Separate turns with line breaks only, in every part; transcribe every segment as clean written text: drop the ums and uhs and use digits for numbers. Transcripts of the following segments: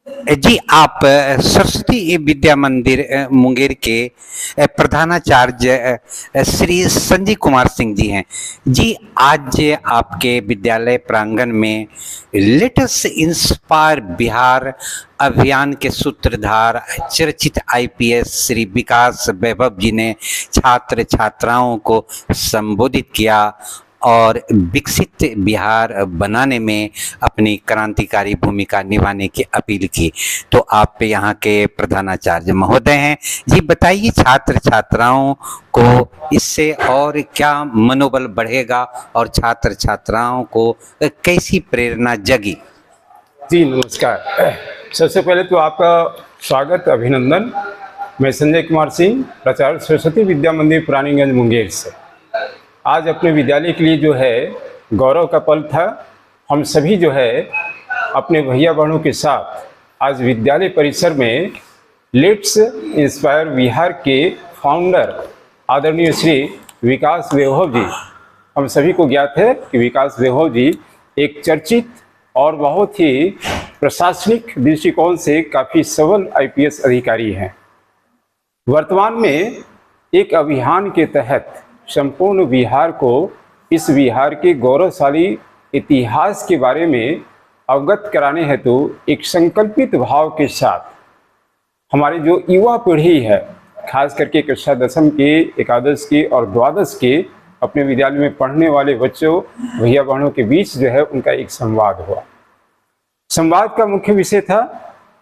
जी, आप सरस्वती विद्या मंदिर मुंगेर के प्रधानाचार्य श्री संजय कुमार सिंह जी हैं। जी, आज आपके विद्यालय प्रांगण में लेट अस इंस्पायर बिहार अभियान के सूत्रधार चर्चित आईपीएस श्री विकास वैभव जी ने छात्र छात्राओं को संबोधित किया और विकसित बिहार बनाने में अपनी क्रांतिकारी भूमिका निभाने की अपील की। तो आप यहाँ के प्रधानाचार्य महोदय हैं। जी, बताइए छात्र छात्राओं को इससे और क्या मनोबल बढ़ेगा और छात्र छात्राओं को कैसी प्रेरणा जगी?
जी नमस्कार। सबसे पहले तो आपका स्वागत, अभिनंदन। मैं संजय कुमार सिंह, प्राचार्य सरस्वती विद्या मंदिर पुरानीगंज मुंगेर से। आज अपने विद्यालय के लिए जो है गौरव का पल था। हम सभी जो है अपने भैया बहनों के साथ आज विद्यालय परिसर में लेट्स इंस्पायर बिहार के फाउंडर आदरणीय श्री विकास वैभव जी, हम सभी को ज्ञात है कि विकास वैभव जी एक चर्चित और बहुत ही प्रशासनिक दृष्टिकोण से काफ़ी सबल आईपीएस अधिकारी हैं। वर्तमान में एक अभियान के तहत संपूर्ण बिहार को इस बिहार के गौरवशाली इतिहास के बारे में अवगत कराने हेतु एक संकल्पित भाव के साथ हमारी जो युवा पीढ़ी है, खास करके कक्षा दसम के, एकादश के और द्वादश के अपने विद्यालय में पढ़ने वाले बच्चों भैया बहनों के बीच जो है उनका एक संवाद हुआ। संवाद का मुख्य विषय था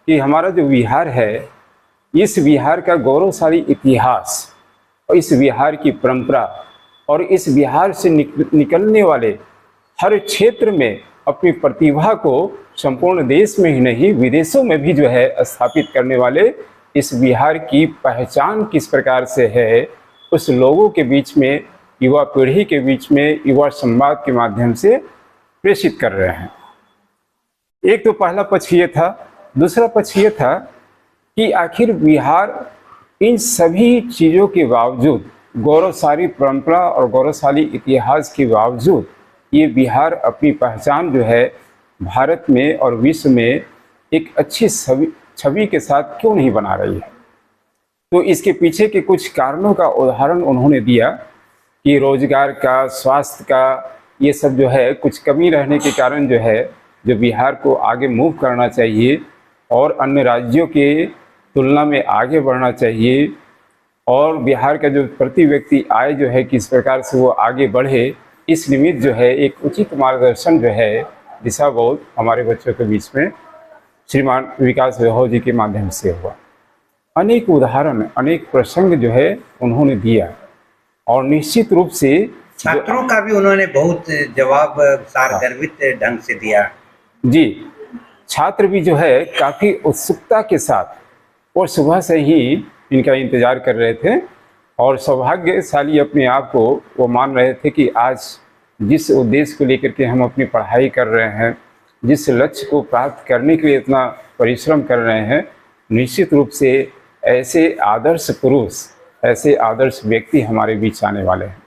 कि हमारा जो बिहार है, इस बिहार का गौरवशाली इतिहास और इस बिहार की परंपरा और इस बिहार से निकलने वाले हर क्षेत्र में अपनी प्रतिभा को संपूर्ण देश में ही नहीं विदेशों में भी जो है स्थापित करने वाले इस बिहार की पहचान किस प्रकार से है, उस लोगों के बीच में, युवा पीढ़ी के बीच में युवा संवाद के माध्यम से प्रेषित कर रहे हैं। एक तो पहला पक्ष ये था। दूसरा पक्ष ये था कि आखिर बिहार इन सभी चीज़ों के बावजूद, गौरवशाली परंपरा और गौरवशाली इतिहास के बावजूद, ये बिहार अपनी पहचान जो है भारत में और विश्व में एक अच्छी छवि के साथ क्यों नहीं बना रही है। तो इसके पीछे के कुछ कारणों का उदाहरण उन्होंने दिया कि रोजगार का, स्वास्थ्य का, ये सब जो है कुछ कमी रहने के कारण जो है जो बिहार को आगे मूव करना चाहिए और अन्य राज्यों के तुलना में आगे बढ़ना चाहिए और बिहार का जो प्रति व्यक्ति आय जो है किस प्रकार से वो आगे बढ़े, इस निमित्त जो है एक उचित मार्गदर्शन जो है दिशा बोध हमारे बच्चों के बीच में श्रीमान विकास वैभव जी के माध्यम से हुआ। अनेक उदाहरण, अनेक प्रसंग जो है उन्होंने दिया और निश्चित रूप से
छात्रों का भी उन्होंने बहुत जवाब सारगर्भित ढंग से दिया।
जी, छात्र भी जो है काफ़ी उत्सुकता के साथ और सुबह से ही इनका इंतज़ार कर रहे थे और सौभाग्यशाली अपने आप को वो मान रहे थे कि आज जिस उद्देश्य को लेकर के हम अपनी पढ़ाई कर रहे हैं, जिस लक्ष्य को प्राप्त करने के लिए इतना परिश्रम कर रहे हैं, निश्चित रूप से ऐसे आदर्श पुरुष, ऐसे आदर्श व्यक्ति हमारे बीच आने वाले हैं।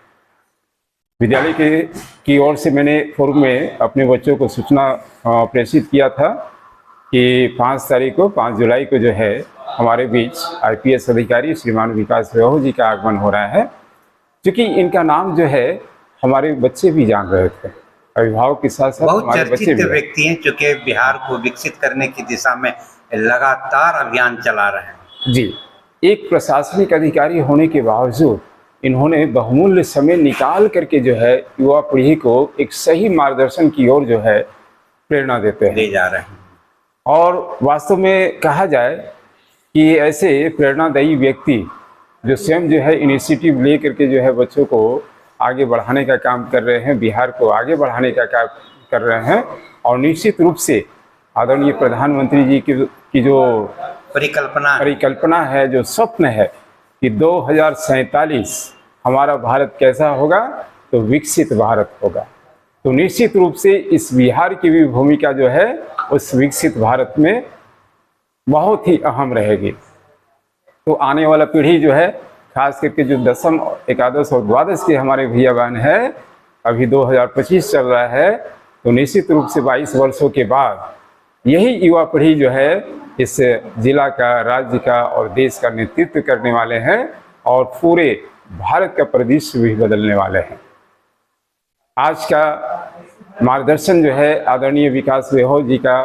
विद्यालय की ओर से मैंने पूर्व में अपने बच्चों को सूचना प्रेषित किया था कि 5 जुलाई को जो है हमारे बीच आईपीएस अधिकारी श्रीमान विकास वैभव जी का आगमन हो रहा है। क्योंकि इनका नाम जो है हमारे बच्चे भी जान रहे थे, अभिभावक के साथ साथ हमारे बच्चे भी।
व्यक्ति हैं चूँकि बिहार को विकसित करने की दिशा में लगातार अभियान चला रहे हैं।
जी, एक प्रशासनिक अधिकारी होने के बावजूद इन्होंने बहुमूल्य समय निकाल करके जो है युवा पीढ़ी को एक सही मार्गदर्शन की ओर जो है प्रेरणा देते हैं,
ले जा रहे हैं।
और वास्तव में कहा जाए कि ऐसे प्रेरणादायी व्यक्ति जो स्वयं जो है इनिशिएटिव ले करके जो है बच्चों को आगे बढ़ाने का काम कर रहे हैं, बिहार को आगे बढ़ाने का काम कर रहे हैं, और निश्चित रूप से आदरणीय प्रधानमंत्री जी की जो परिकल्पना है, जो स्वप्न है कि 2047 हमारा भारत कैसा होगा, तो विकसित भारत होगा। तो निश्चित रूप से इस बिहार की भी भूमिका जो है उस विकसित भारत में बहुत ही अहम रहेगी। तो आने वाला पीढ़ी जो है, खास करके जो दसम, एकादश और द्वादश के हमारे भैया बहन है, अभी 2025 चल रहा है, तो निश्चित रूप से 22 वर्षों के बाद यही युवा पीढ़ी जो है इस जिला का, राज्य का और देश का नेतृत्व करने वाले हैं और पूरे भारत का परिदृश्य भी बदलने वाले हैं। आज का मार्गदर्शन जो है आदरणीय विकास बेहोज जी का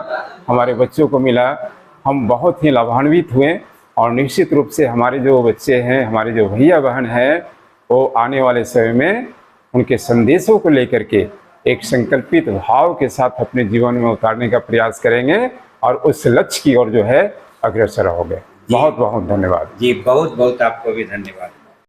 हमारे बच्चों को मिला, हम बहुत ही लाभान्वित हुए और निश्चित रूप से हमारे जो बच्चे हैं, हमारे जो भैया बहन हैं, वो आने वाले समय में उनके संदेशों को लेकर के एक संकल्पित भाव के साथ अपने जीवन में उतारने का प्रयास करेंगे और उस लक्ष्य की ओर जो है अग्रसर होंगे। बहुत बहुत धन्यवाद
जी, बहुत बहुत आपको भी धन्यवाद।